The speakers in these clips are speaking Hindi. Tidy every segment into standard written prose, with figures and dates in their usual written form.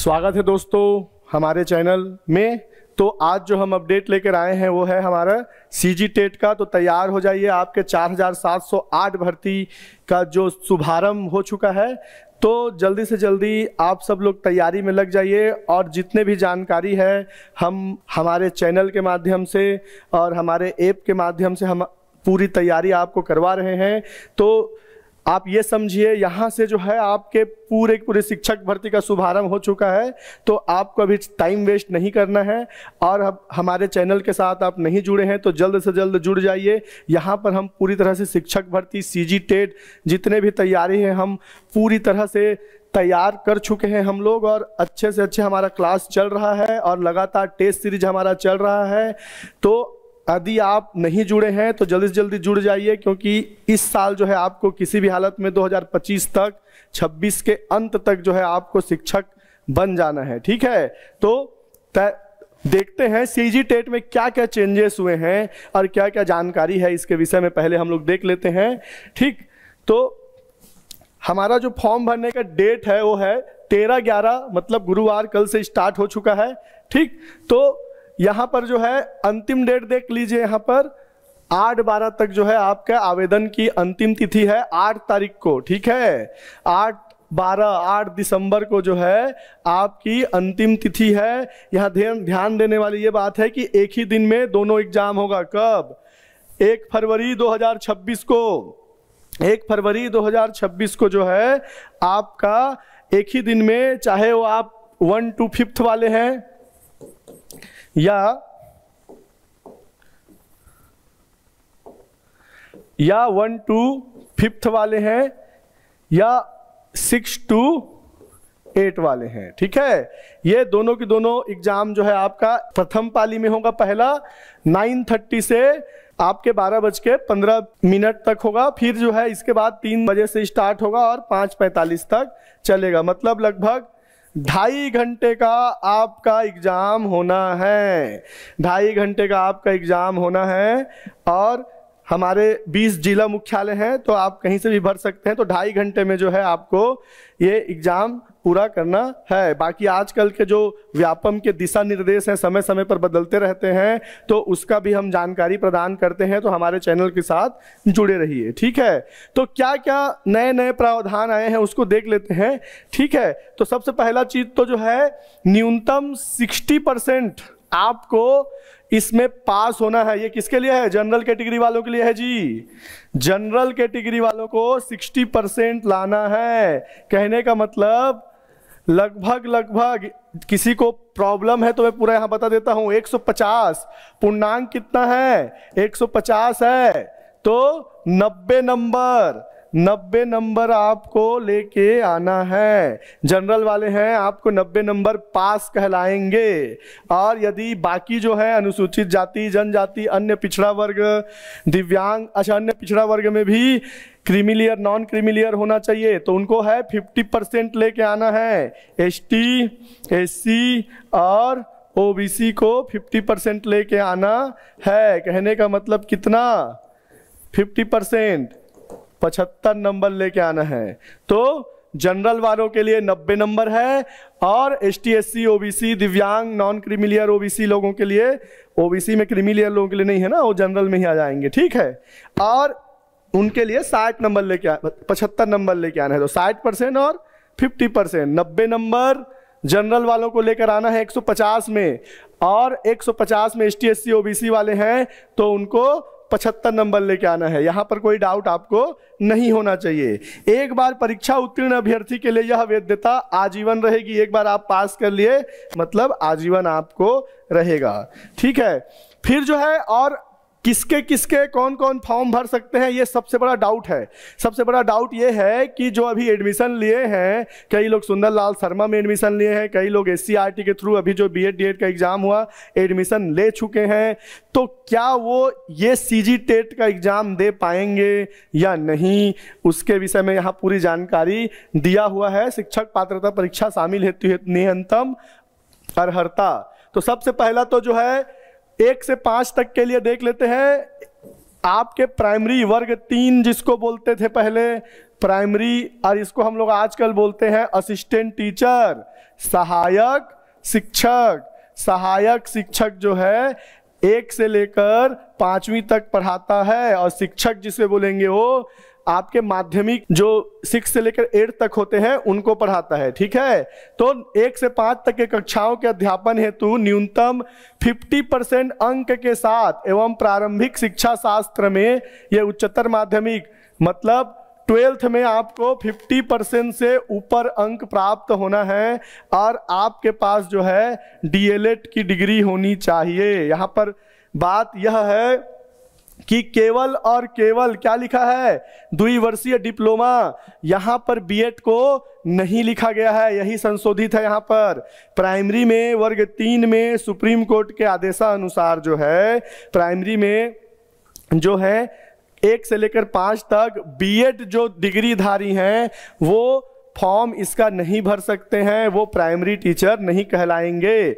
स्वागत है दोस्तों हमारे चैनल में। तो आज जो हम अपडेट लेकर आए हैं वो है हमारा सीजी टेट का। तो तैयार हो जाइए, आपके 4708 भर्ती का जो शुभारंभ हो चुका है। तो जल्दी से जल्दी आप सब लोग तैयारी में लग जाइए और जितने भी जानकारी है हम हमारे चैनल के माध्यम से और हमारे ऐप के माध्यम से हम पूरी तैयारी आपको करवा रहे हैं। तो आप ये समझिए, यहाँ से जो है आपके पूरे शिक्षक भर्ती का शुभारंभ हो चुका है। तो आपको अभी टाइम वेस्ट नहीं करना है और अब हमारे चैनल के साथ आप नहीं जुड़े हैं तो जल्द से जल्द जुड़ जाइए। यहाँ पर हम पूरी तरह से शिक्षक भर्ती, सीजी टेट, जितने भी तैयारी है हम पूरी तरह से तैयार कर चुके हैं हम लोग और अच्छे से अच्छे हमारा क्लास चल रहा है और लगातार टेस्ट सीरीज हमारा चल रहा है। तो यदि आप नहीं जुड़े हैं तो जल्दी से जल्दी जुड़ जाइए, क्योंकि इस साल जो है आपको किसी भी हालत में 2025 तक 26 के अंत तक जो है आपको शिक्षक बन जाना है। ठीक है, तो देखते हैं सीजी टेट में क्या क्या चेंजेस हुए हैं और क्या क्या जानकारी है इसके विषय में पहले हम लोग देख लेते हैं। ठीक, तो हमारा जो फॉर्म भरने का डेट है वो है 13/11, मतलब गुरुवार, कल से स्टार्ट हो चुका है। ठीक, तो यहाँ पर जो है अंतिम डेट देख लीजिए, यहाँ पर 8/12 तक जो है आपका आवेदन की अंतिम तिथि है, 8 तारीख को। ठीक है, 8 दिसंबर को जो है आपकी अंतिम तिथि है। यहाँ ध्यान देने वाली ये बात है कि एक ही दिन में दोनों एग्जाम होगा। कब? 1 फरवरी 2026 को। 1 फरवरी 2026 को जो है आपका एक ही दिन में, चाहे वो आप 1 to 5th वाले हैं या 1 to 5th वाले हैं या 6 to 8 वाले हैं। ठीक है, ये दोनों के दोनों एग्जाम जो है आपका प्रथम पाली में होगा। पहला 9:30 से आपके 12:15 तक होगा। फिर जो है इसके बाद 3 बजे से स्टार्ट होगा और 5:45 तक चलेगा। मतलब लगभग 2.5 घंटे का आपका एग्जाम होना है। 2.5 घंटे का आपका एग्जाम होना है और हमारे 20 जिला मुख्यालय हैं, तो आप कहीं से भी भर सकते हैं। तो 2.5 घंटे में जो है आपको ये एग्जाम पूरा करना है। बाकी आजकल के जो व्यापम के दिशा निर्देश हैं समय समय पर बदलते रहते हैं, तो उसका भी हम जानकारी प्रदान करते हैं। तो हमारे चैनल के साथ जुड़े रहिए। ठीक है, तो क्या क्या नए नए प्रावधान आए हैं उसको देख लेते हैं। ठीक है, तो सबसे पहला चीज तो जो है न्यूनतम 60% आपको इसमें पास होना है। ये किसके लिए है? जनरल कैटेगरी वालों के लिए है जी। जनरल कैटेगरी वालों को 60% लाना है। कहने का मतलब लगभग किसी को प्रॉब्लम है तो मैं पूरा यहां बता देता हूं। 150 पूर्णांक कितना है? 150 है, तो 90 नंबर आपको लेके आना है। जनरल वाले हैं, आपको 90 नंबर पास कहलाएंगे। और यदि बाकी जो है अनुसूचित जाति, जनजाति, अन्य पिछड़ा वर्ग, दिव्यांग, अच्छा अन्य पिछड़ा वर्ग में भी क्रीमिलियर, नॉन क्रीमिलियर होना चाहिए, तो उनको है 50% लेके आना है। एसटी, एससी और ओबीसी को 50% लेके आना है। कहने का मतलब कितना? 50%, 75 नंबर लेके आना है। तो जनरल वालों के लिए 90 नंबर है और एसटी, एससी, ओबीसी, दिव्यांग, नॉन क्रीमिलियर ओबीसी लोगों के लिए, ओबीसी में क्रीमिलियर लोगों के लिए नहीं है ना, वो जनरल में ही आ जाएंगे। ठीक है, और उनके लिए 60 नंबर लेके 75 नंबर लेके आना है। तो 60% और 50%, 90 नंबर जनरल वालों को लेकर आना है 150 में, और 150 में एसटी, एससी, ओबीसी वाले हैं तो उनको 75 नंबर लेके आना है। यहां पर कोई डाउट आपको नहीं होना चाहिए। एक बार परीक्षा उत्तीर्ण अभ्यर्थी के लिए यह वैधता आजीवन रहेगी। एक बार आप पास कर लिए मतलब आजीवन आपको रहेगा। ठीक है, फिर जो है और किसके किसके कौन कौन फॉर्म भर सकते हैं, ये सबसे बड़ा डाउट है। सबसे बड़ा डाउट ये है कि जो अभी एडमिशन लिए हैं, कई लोग सुंदरलाल शर्मा में एडमिशन लिए हैं, कई लोग SCRT के थ्रू अभी जो BEd DEd का एग्जाम हुआ एडमिशन ले चुके हैं, तो क्या वो ये सीजी टेट का एग्जाम दे पाएंगे या नहीं, उसके विषय में यहाँ पूरी जानकारी दिया हुआ है। शिक्षक पात्रता परीक्षा शामिल हेतु न्यूनतम अर्हता। तो सबसे पहला तो जो है 1 से 5 तक के लिए देख लेते हैं। आपके प्राइमरी वर्ग 3 जिसको बोलते थे पहले, प्राइमरी, और इसको हम लोग आजकल बोलते हैं असिस्टेंट टीचर, सहायक शिक्षक। सहायक शिक्षक जो है 1 से लेकर 5वीं तक पढ़ाता है, और शिक्षक जिसे बोलेंगे वो आपके माध्यमिक जो 6 से लेकर 8 तक होते हैं उनको पढ़ाता है। ठीक है, तो 1 से 5 तक के कक्षाओं के अध्यापन हेतु न्यूनतम 50% अंक के साथ एवं प्रारंभिक शिक्षा शास्त्र में ये उच्चतर माध्यमिक मतलब 12th में आपको 50% से ऊपर अंक प्राप्त होना है, और आपके पास जो है डीएलएड की डिग्री होनी चाहिए। यहाँ पर बात यह है कि केवल और केवल क्या लिखा है, द्विवर्षीय डिप्लोमा। यहाँ पर बीएड को नहीं लिखा गया है, यही संशोधित है। यहाँ पर प्राइमरी में वर्ग 3 में सुप्रीम कोर्ट के आदेशानुसार जो है प्राइमरी में जो है 1 से लेकर 5 तक बीएड जो डिग्रीधारी हैं वो फॉर्म इसका नहीं भर सकते हैं, वो प्राइमरी टीचर नहीं कहलाएंगे।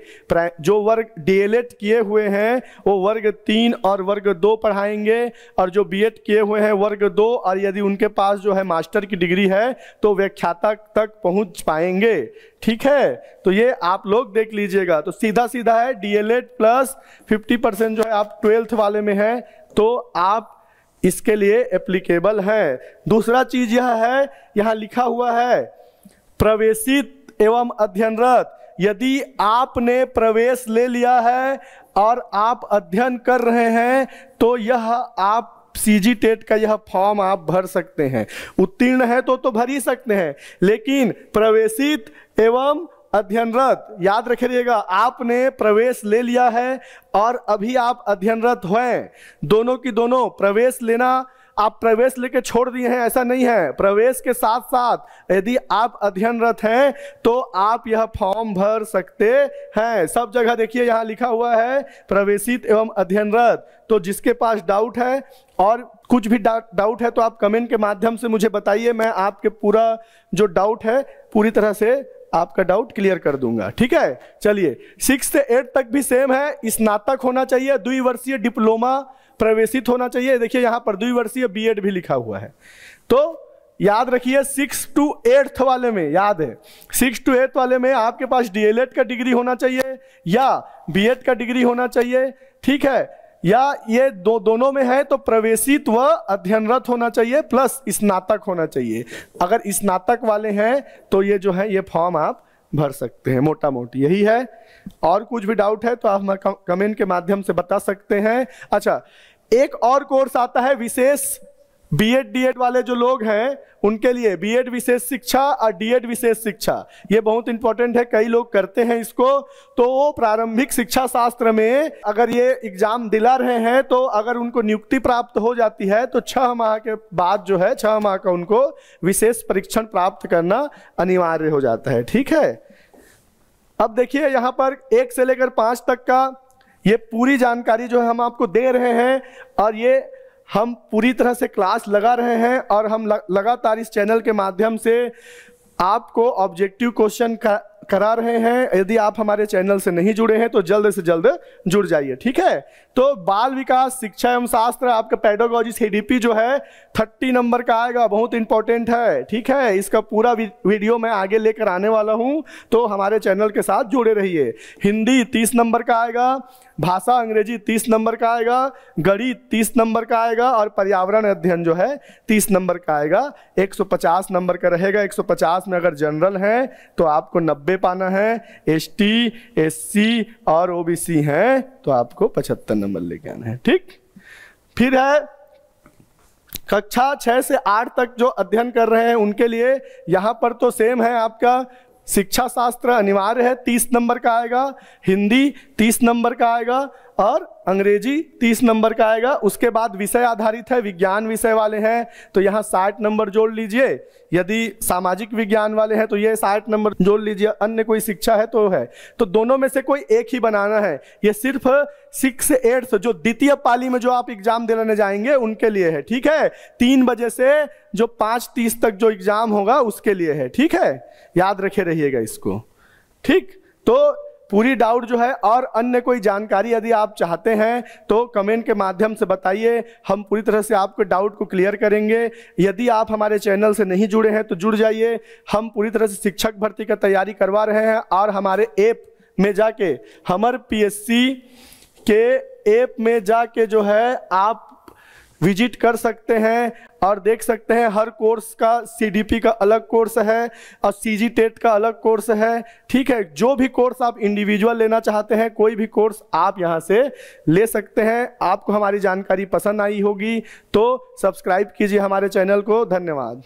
जो वर्ग डीएलएड किए हुए हैं वो वर्ग 3 और वर्ग 2 पढ़ाएंगे, और जो बीएड किए हुए हैं वर्ग 2, और यदि उनके पास जो है मास्टर की डिग्री है तो व्याख्याता तक पहुंच पाएंगे। ठीक है, तो ये आप लोग देख लीजिएगा। तो सीधा सीधा है डीएलएड प्लस 50% जो है आप 12th वाले में है तो आप इसके लिए एप्लीकेबल है। दूसरा चीज यह है, यहां लिखा हुआ है प्रवेशित एवं अध्ययनरत। यदि आपने प्रवेश ले लिया है और आप अध्ययन कर रहे हैं तो यह आप सीजी टेट का यह फॉर्म आप भर सकते हैं। उत्तीर्ण है तो भर ही सकते हैं, लेकिन प्रवेशित एवं अध्ययनरत याद रखिएगा, आपने प्रवेश ले लिया है और अभी आप अध्ययनरत हैं, दोनों की दोनों प्रवेश लेना, आप प्रवेश लेके छोड़ दिए हैं ऐसा नहीं है। प्रवेश के साथ साथ यदि आप अध्ययनरत हैं तो आप यह फॉर्म भर सकते हैं। सब जगह देखिए यहाँ लिखा हुआ है प्रवेशित एवं अध्ययनरत। तो जिसके पास डाउट है और कुछ भी डाउट है तो आप कमेंट के माध्यम से मुझे बताइए, मैं आपके पूरा जो डाउट है पूरी तरह से आपका डाउट क्लियर कर दूंगा। ठीक है, चलिए 6 से 8 तक भी सेम है, स्नातक होना चाहिए, द्विवर्षीय डिप्लोमा प्रवेशित होना चाहिए। देखिए यहाँ पर द्विवर्षीय बीएड भी लिखा हुआ है। तो याद रखिए 6 to 8 वाले में, याद है 6 to 8 वाले में आपके पास डीएलएड का डिग्री होना चाहिए या बीएड का डिग्री होना चाहिए। ठीक है, या ये दोनों में है तो प्रवेशित व अध्ययनरत होना चाहिए प्लस स्नातक होना चाहिए। अगर स्नातक वाले हैं तो ये जो है ये फॉर्म आप भर सकते हैं, मोटा मोटी यही है। और कुछ भी डाउट है तो आप कमेंट के माध्यम से बता सकते हैं। अच्छा, एक और कोर्स आता है विशेष बीएड डीएड वाले जो लोग हैं उनके लिए, बीएड विशेष शिक्षा और डीएड विशेष शिक्षा, ये बहुत इंपॉर्टेंट है, कई लोग करते हैं इसको। तो वो प्रारंभिक शिक्षा शास्त्र में अगर ये एग्जाम दिला रहे हैं तो अगर उनको नियुक्ति प्राप्त हो जाती है तो 6 माह के बाद जो है 6 माह का उनको विशेष परीक्षण प्राप्त करना अनिवार्य हो जाता है। ठीक है, अब देखिए यहाँ पर 1 से लेकर 5 तक का ये पूरी जानकारी जो है हम आपको दे रहे हैं, और ये हम पूरी तरह से क्लास लगा रहे हैं, और हम लगातार इस चैनल के माध्यम से आपको ऑब्जेक्टिव क्वेश्चन करा रहे हैं। यदि आप हमारे चैनल से नहीं जुड़े हैं तो जल्द से जल्द जुड़ जाइए। ठीक है, तो बाल विकास शिक्षा एवं शास्त्र आपका पेडागोजी सीडीपी जो है 30 नंबर का आएगा, बहुत इंपॉर्टेंट है। ठीक है, इसका पूरा वीडियो मैं आगे लेकर आने वाला हूं, तो हमारे चैनल के साथ जुड़े रहिए। हिंदी 30 नंबर का आएगा, भाषा अंग्रेजी 30 नंबर का आएगा, गणित 30 नंबर का आएगा, और पर्यावरण अध्ययन जो है 30 नंबर का आएगा। 150 नंबर का रहेगा। 150 में अगर जनरल है तो आपको 90 पाना है, एसटी एससी और ओबीसी हैं तो आपको 75 नंबर लेके आना है। ठीक, फिर है कक्षा 6 से 8 तक जो अध्ययन कर रहे हैं उनके लिए यहाँ पर तो सेम है, आपका शिक्षा शास्त्र अनिवार्य है, 30 नंबर का आएगा, हिंदी 30 नंबर का आएगा, और अंग्रेजी 30 नंबर का आएगा। उसके बाद विषय आधारित है, विज्ञान विषय वाले हैं तो यहाँ 60 नंबर जोड़ लीजिए, यदि सामाजिक विज्ञान वाले हैं तो ये 60 नंबर जोड़ लीजिए, अन्य कोई शिक्षा है तो है। तो दोनों में से कोई एक ही बनाना है। ये सिर्फ 6 से 8 जो द्वितीय पाली में जो आप एग्जाम देने जाएंगे उनके लिए है। ठीक है, 3 बजे से जो 5:30 तक जो एग्जाम होगा उसके लिए है। ठीक है, याद रखे रहिएगा इसको। ठीक, तो पूरी डाउट जो है और अन्य कोई जानकारी यदि आप चाहते हैं तो कमेंट के माध्यम से बताइए, हम पूरी तरह से आपके डाउट को क्लियर करेंगे। यदि आप हमारे चैनल से नहीं जुड़े हैं तो जुड़ जाइए। हम पूरी तरह से शिक्षक भर्ती का तैयारी करवा रहे हैं और हमारे ऐप में जाके, हमर पीएससी के ऐप में जाके जो है आप विजिट कर सकते हैं और देख सकते हैं हर कोर्स का सीडीपी का अलग कोर्स है और सीजी टेट का अलग कोर्स है। ठीक है, जो भी कोर्स आप इंडिविजुअल लेना चाहते हैं, कोई भी कोर्स आप यहां से ले सकते हैं। आपको हमारी जानकारी पसंद आई होगी तो सब्सक्राइब कीजिए हमारे चैनल को। धन्यवाद।